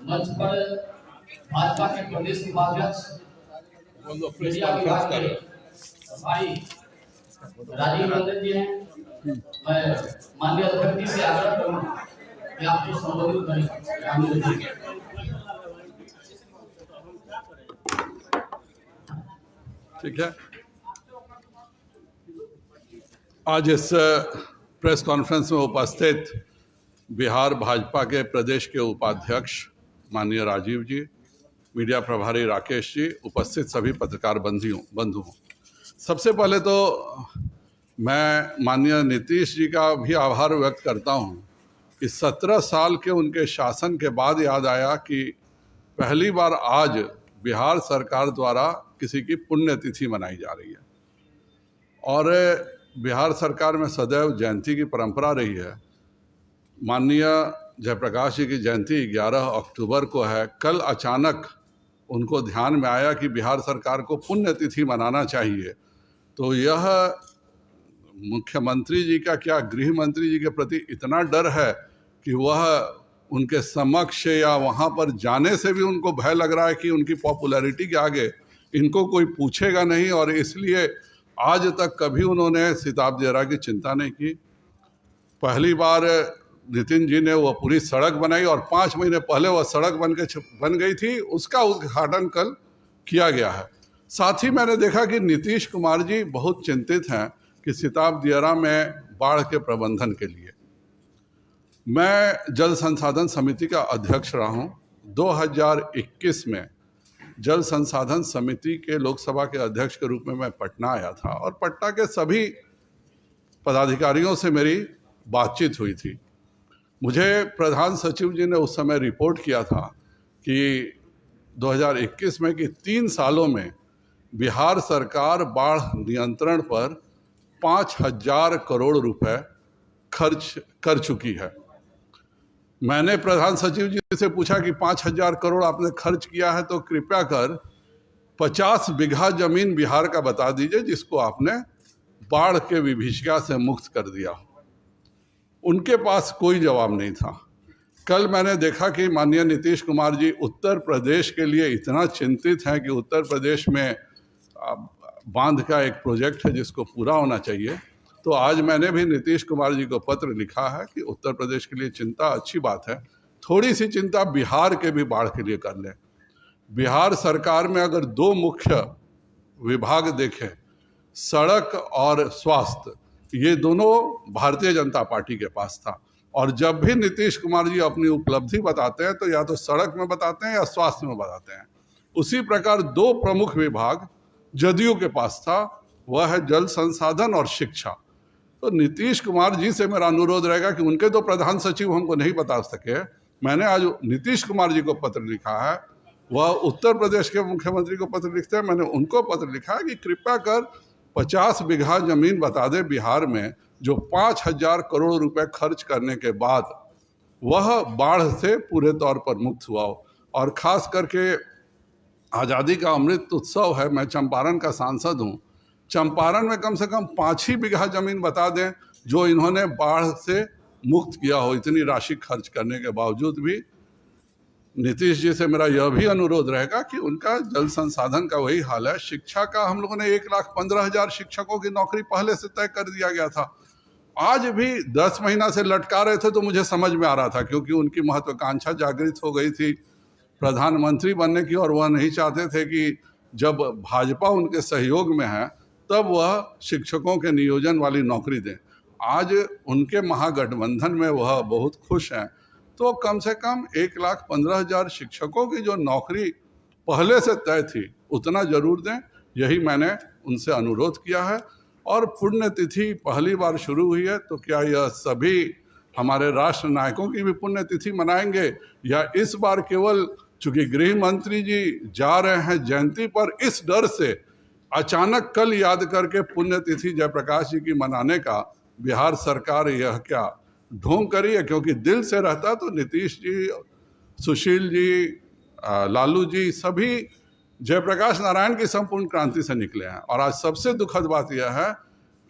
मंच पर भाजपा के प्रदेश उपाध्यक्ष मीडिया विभाग के भाई राजीव रंजन जी हैं। मैं माननीय अध्यक्ष जी से आग्रह करूंगा कि आपको संबोधित करें। ठीक है, आज इस प्रेस कॉन्फ्रेंस में उपस्थित बिहार भाजपा के प्रदेश के उपाध्यक्ष माननीय राजीव जी, मीडिया प्रभारी राकेश जी, उपस्थित सभी पत्रकार बंधुओं, सबसे पहले तो मैं माननीय नीतीश जी का भी आभार व्यक्त करता हूं कि 17 साल के उनके शासन के बाद याद आया कि पहली बार आज बिहार सरकार द्वारा किसी की पुण्यतिथि मनाई जा रही है। और बिहार सरकार में सदैव जयंती की परंपरा रही है। माननीय जयप्रकाश जी की जयंती 11 अक्टूबर को है। कल अचानक उनको ध्यान में आया कि बिहार सरकार को पुण्यतिथि मनाना चाहिए, तो यह मुख्यमंत्री जी का क्या गृह मंत्री जी के प्रति इतना डर है कि वह उनके समक्ष या वहाँ पर जाने से भी उनको भय लग रहा है कि उनकी पॉपुलैरिटी के आगे इनको कोई पूछेगा नहीं, और इसलिए आज तक कभी उन्होंने सिताब देहरा की चिंता नहीं की। पहली बार नितिन जी ने वो पूरी सड़क बनाई और 5 महीने पहले वह सड़क बन गई थी, उसका उद्घाटन कल किया गया है। साथ ही मैंने देखा कि नीतीश कुमार जी बहुत चिंतित हैं कि सिताब दियारा में बाढ़ के प्रबंधन के लिए। मैं जल संसाधन समिति का अध्यक्ष रहा हूँ। 2021 में जल संसाधन समिति के लोकसभा के अध्यक्ष के रूप में मैं पटना आया था और पटना के सभी पदाधिकारियों से मेरी बातचीत हुई थी। मुझे प्रधान सचिव जी ने उस समय रिपोर्ट किया था कि 2021 में कि 3 सालों में बिहार सरकार बाढ़ नियंत्रण पर 5,000 करोड़ रुपए खर्च कर चुकी है। मैंने प्रधान सचिव जी से पूछा कि 5,000 करोड़ आपने खर्च किया है, तो कृपया कर 50 बीघा जमीन बिहार का बता दीजिए जिसको आपने बाढ़ के विभीषिका से मुक्त कर दिया। उनके पास कोई जवाब नहीं था। कल मैंने देखा कि माननीय नीतीश कुमार जी उत्तर प्रदेश के लिए इतना चिंतित हैं कि उत्तर प्रदेश में बांध का एक प्रोजेक्ट है जिसको पूरा होना चाहिए। तो आज मैंने भी नीतीश कुमार जी को पत्र लिखा है कि उत्तर प्रदेश के लिए चिंता अच्छी बात है, थोड़ी सी चिंता बिहार के भी बाढ़ के लिए कर लें। बिहार सरकार में अगर 2 मुख्य विभाग देखें, सड़क और स्वास्थ्य, ये दोनों भारतीय जनता पार्टी के पास था। और जब भी नीतीश कुमार जी अपनी उपलब्धि बताते हैं तो या तो सड़क में बताते हैं या स्वास्थ्य में बताते हैं। उसी प्रकार 2 प्रमुख विभाग जदयू के पास था, वह है जल संसाधन और शिक्षा। तो नीतीश कुमार जी से मेरा अनुरोध रहेगा कि उनके तो प्रधान सचिव हमको नहीं बता सके, मैंने आज नीतीश कुमार जी को पत्र लिखा है, वह उत्तर प्रदेश के मुख्यमंत्री को पत्र लिखते हैं, मैंने उनको पत्र लिखा है कि कृपया कर 50 बीघा जमीन बता दे बिहार में जो 5,000 करोड़ रुपए खर्च करने के बाद वह बाढ़ से पूरे तौर पर मुक्त हुआ हो। और खास करके आज़ादी का अमृत उत्सव है, मैं चंपारण का सांसद हूँ, चंपारण में कम से कम 5 ही बीघा जमीन बता दें जो इन्होंने बाढ़ से मुक्त किया हो। इतनी राशि खर्च करने के बावजूद भी नीतीश जी से मेरा यह भी अनुरोध रहेगा कि उनका जल संसाधन का वही हाल है। शिक्षा का हम लोगों ने 1,15,000 शिक्षकों की नौकरी पहले से तय कर दिया गया था, आज भी 10 महीना से लटका रहे थे, तो मुझे समझ में आ रहा था क्योंकि उनकी महत्वाकांक्षा जागृत हो गई थी प्रधानमंत्री बनने की, और वह नहीं चाहते थे कि जब भाजपा उनके सहयोग में है तब वह शिक्षकों के नियोजन वाली नौकरी दें। आज उनके महागठबंधन में वह बहुत खुश हैं, तो कम से कम 1,15,000 शिक्षकों की जो नौकरी पहले से तय थी उतना जरूर दें, यही मैंने उनसे अनुरोध किया है। और पुण्यतिथि पहली बार शुरू हुई है, तो क्या यह सभी हमारे राष्ट्र नायकों की भी पुण्यतिथि मनाएंगे, या इस बार केवल चूंकि गृह मंत्री जी जा रहे हैं जयंती पर, इस डर से अचानक कल याद करके पुण्यतिथि जयप्रकाश जी की मनाने का बिहार सरकार यह क्या ढोंग करी है? क्योंकि दिल से रहता तो नीतीश जी, सुशील जी, लालू जी सभी जयप्रकाश नारायण की संपूर्ण क्रांति से निकले हैं। और आज सबसे दुखद बात यह है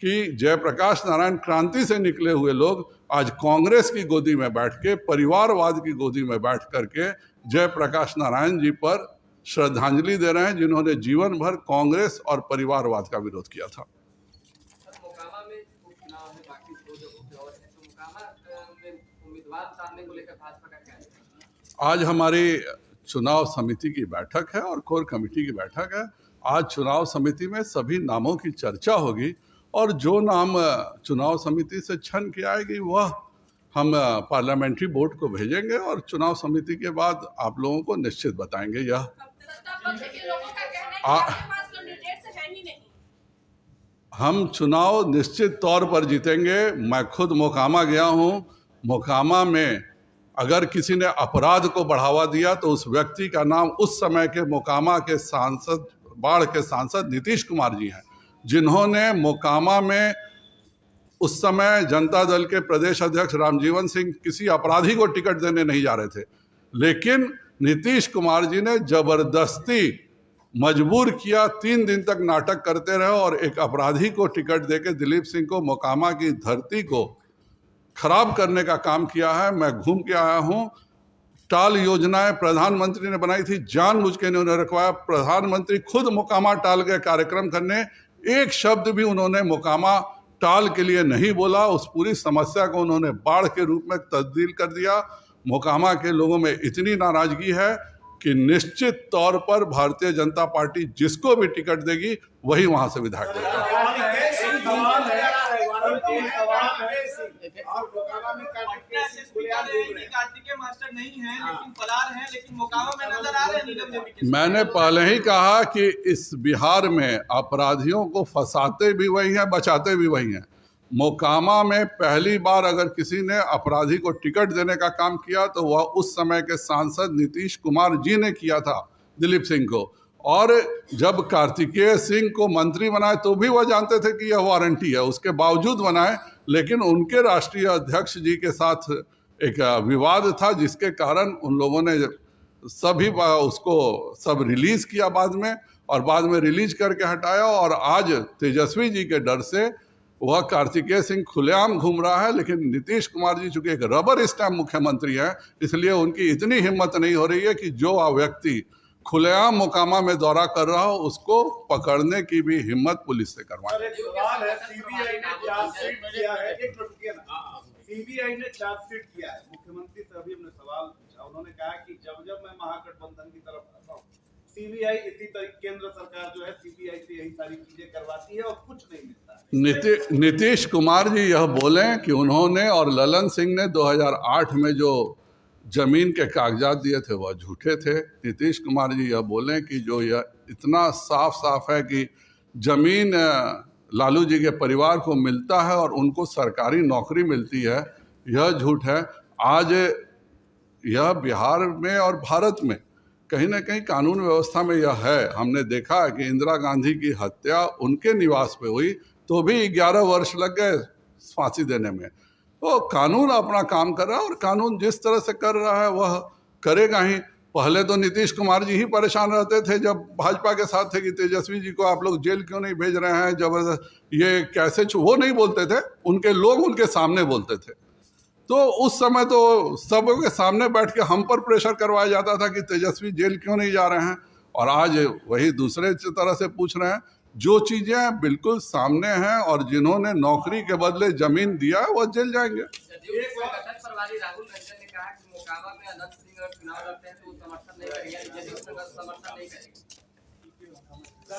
कि जयप्रकाश नारायण क्रांति से निकले हुए लोग आज कांग्रेस की गोदी में बैठ के, परिवारवाद की गोदी में बैठ करके जयप्रकाश नारायण जी पर श्रद्धांजलि दे रहे हैं, जिन्होंने जीवन भर कांग्रेस और परिवारवाद का विरोध किया था। मोकामा में उपचुनाव है, बाकी 2 जगहों पे और है, तो मोकामा में उम्मीदवार सामने को लेकर भाजपा का क्या है? आज हमारी चुनाव समिति की बैठक है और कोर कमेटी की बैठक है। आज चुनाव समिति में सभी नामों की चर्चा होगी और जो नाम चुनाव समिति से छन के आएगी वह हम पार्लियामेंट्री बोर्ड को भेजेंगे और चुनाव समिति के बाद आप लोगों को निश्चित बताएंगे। यह हम चुनाव निश्चित तौर पर जीतेंगे। मैं खुद मोकामा गया हूं। मोकामा में अगर किसी ने अपराध को बढ़ावा दिया तो उस व्यक्ति का नाम उस समय के मोकामा के सांसद, बाढ़ के सांसद नीतीश कुमार जी हैं, जिन्होंने मोकामा में उस समय जनता दल के प्रदेश अध्यक्ष रामजीवन सिंह किसी अपराधी को टिकट देने नहीं जा रहे थे, लेकिन नीतीश कुमार जी ने जबरदस्ती मजबूर किया, 3 दिन तक नाटक करते रहे और एक अपराधी को टिकट देके दिलीप सिंह को मोकामा की धरती को खराब करने का काम किया है। मैं घूम के आया हूं। टाल योजनाएं प्रधानमंत्री ने बनाई थी, जानबूझ के उन्होंने रखवाया। प्रधानमंत्री खुद मोकामा टाल के कार्यक्रम करने, एक शब्द भी उन्होंने मोकामा टाल के लिए नहीं बोला। उस पूरी समस्या को उन्होंने बाढ़ के रूप में तब्दील कर दिया। मोकामा के लोगों में इतनी नाराजगी है कि निश्चित तौर पर भारतीय जनता पार्टी जिसको भी टिकट देगी वही वहां से विधायक देगा। मैंने पहले ही कहा कि इस बिहार में अपराधियों को फंसाते भी वही हैं, बचाते भी वही हैं। मोकामा में पहली बार अगर किसी ने अपराधी को टिकट देने का काम किया तो वह उस समय के सांसद नीतीश कुमार जी ने किया था, दिलीप सिंह को। और जब कार्तिकेय सिंह को मंत्री बनाए तो भी वह जानते थे कि यह वारंटी है, उसके बावजूद बनाए। लेकिन उनके राष्ट्रीय अध्यक्ष जी के साथ एक विवाद था, जिसके कारण उन लोगों ने सभी उसको सब रिलीज किया बाद में, और बाद में रिलीज करके हटाया। और आज तेजस्वी जी के डर से वह कार्तिकेय सिंह खुलेआम घूम रहा है। लेकिन नीतीश कुमार जी चूंकि एक रबर स्टैम्प मुख्यमंत्री है, इसलिए उनकी इतनी हिम्मत नहीं हो रही है कि जो व्यक्ति खुलेआम मोकामा में दौरा कर रहा हो उसको पकड़ने की भी हिम्मत पुलिस से करवाएं। सीबीआई ने चार्जशीट किया है, मुख्यमंत्री से अभी हमने सवाल पूछा, उन्होंने कहा कि जब मैं महागठबंधन की तरफ आता हूँ, सीबीआई इसी तरह केंद्र सरकार जो है सीबीआई से यही सारी चीजें करवाती है और कुछ नहीं मिलता है। नीतीश कुमार जी यह बोले कि उन्होंने और ललन सिंह ने 2008 में जो जमीन के कागजात दिए थे वह झूठे थे। नीतीश कुमार जी यह बोले कि जो यह इतना साफ साफ है कि जमीन लालू जी के परिवार को मिलता है और उनको सरकारी नौकरी मिलती है, यह झूठ है। आज यह बिहार में और भारत में कहीं ना कहीं कानून व्यवस्था में यह है। हमने देखा है कि इंदिरा गांधी की हत्या उनके निवास पे हुई तो भी 11 वर्ष लग गए फांसी देने में। तो कानून अपना काम कर रहा है और कानून जिस तरह से कर रहा है वह करेगा ही। पहले तो नीतीश कुमार जी ही परेशान रहते थे जब भाजपा के साथ थे कि तेजस्वी जी को आप लोग जेल क्यों नहीं भेज रहे हैं, जबरदस्त ये कैसे, वो नहीं बोलते थे, उनके लोग उनके सामने बोलते थे। तो उस समय तो सबों के सामने बैठ के हम पर प्रेशर करवाया जाता था कि तेजस्वी जेल क्यों नहीं जा रहे हैं। और आज वही दूसरे तरह से पूछ रहे हैं। जो चीजें बिल्कुल सामने हैं और जिन्होंने नौकरी के बदले जमीन दिया है वह जेल जाएंगे। राहुल रंजन ने कहा कि मोकामा में अनंत सिंह अगर चुनाव लड़ते हैं तो समर्थन नहीं करेंगे।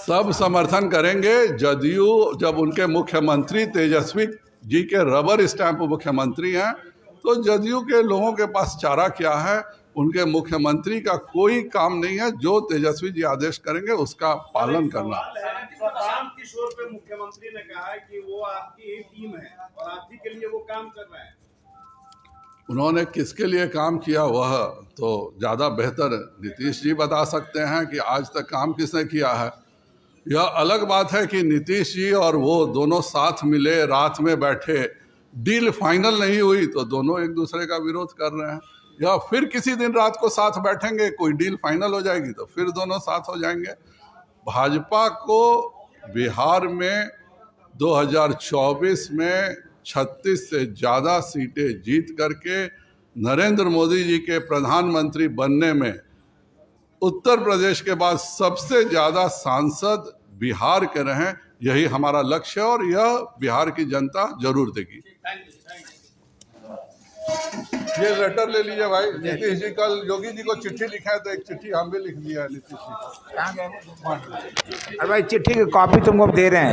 सब समर्थन करेंगे। जदयू जब उनके मुख्यमंत्री तेजस्वी जी के रबर स्टैंप मुख्यमंत्री हैं तो जदयू के लोगों के पास चारा क्या है। उनके मुख्यमंत्री का कोई काम नहीं है, जो तेजस्वी जी आदेश करेंगे उसका पालन करना। प्रशांत किशोर पे मुख्यमंत्री ने कहा है कि वो आपकी ही टीम है और आप ही के लिए वो काम कर रहे हैं। उन्होंने किसके लिए काम किया वह तो ज़्यादा बेहतर नीतीश जी बता सकते हैं कि आज तक काम किसने किया है। यह अलग बात है कि नीतीश जी और वो दोनों साथ मिले, रात में बैठे, डील फाइनल नहीं हुई तो दोनों एक दूसरे का विरोध कर रहे हैं। या फिर किसी दिन रात को साथ बैठेंगे, कोई डील फाइनल हो जाएगी तो फिर दोनों साथ हो जाएंगे। भाजपा को बिहार में 2024 में 36 से ज़्यादा सीटें जीत करके नरेंद्र मोदी जी के प्रधानमंत्री बनने में उत्तर प्रदेश के बाद सबसे ज़्यादा सांसद बिहार के रहें, यही हमारा लक्ष्य है और यह बिहार की जनता जरूर देगी। ये लेटर ले लीजिए भाई, नीतीश जी कल योगी जी को चिट्ठी लिखा है तो एक चिट्ठी हम भी लिख दिया है नीतीश जी को। अरे भाई चिट्ठी की कॉपी तुमको दे रहे हैं।